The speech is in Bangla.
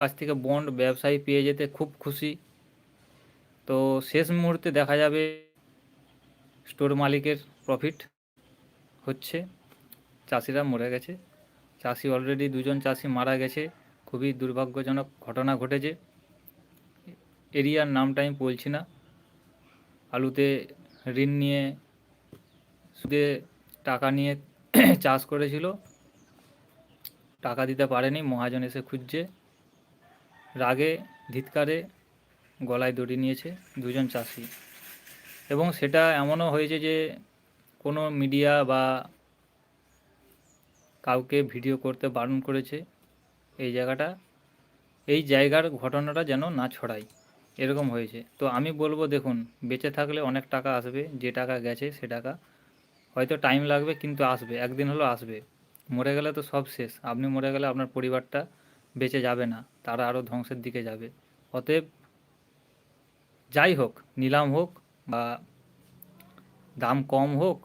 কাছ থেকে বন্ড ব্যবসায়ী পেয়ে যেতে খুব খুশি। তো শেষ মুহূর্তে দেখা যাবে স্টোর মালিকের প্রফিট হচ্ছে, চাষিরা মরে গেছে। চাষি অলরেডি 2জন চাষি মারা গেছে, খুবই দুর্ভাগ্যজনক ঘটনা ঘটেছে। এরিয়ার নামটা আমি বলছি না। আলুতে ঋণ নিয়ে সুদে টাকা নিয়ে চাষ করেছিল, টাকা দিতে পারেনি, মহাজন এসে খুঁজছে, রাগে ধিৎকারে গলায় দড়ি নিয়েছে 2জন চাষি। এবং সেটা এমনও হয়েছে যে কোনো মিডিয়া বা কাউকে ভিডিও করতে বারণ করেছে। এই জায়গার ঘটনাটা যেন না ছড়ায়, এরকম হয়েছে। তো আমি বলবো, দেখুন, বেঁচে থাকলে অনেক টাকা আসবে, যে টাকা গেছে সে টাকা হয়তো টাইম লাগবে কিন্তু আসবে, একদিন হলেও আসবে। মরে গেলে তো সব শেষ। আপনি মরে গেলে আপনার পরিবারটা বেঁচে যাবে না, তারা আরও ধ্বংসের দিকে যাবে। অতএব যাই হোক, নিলাম হোক বা দাম কম হোক,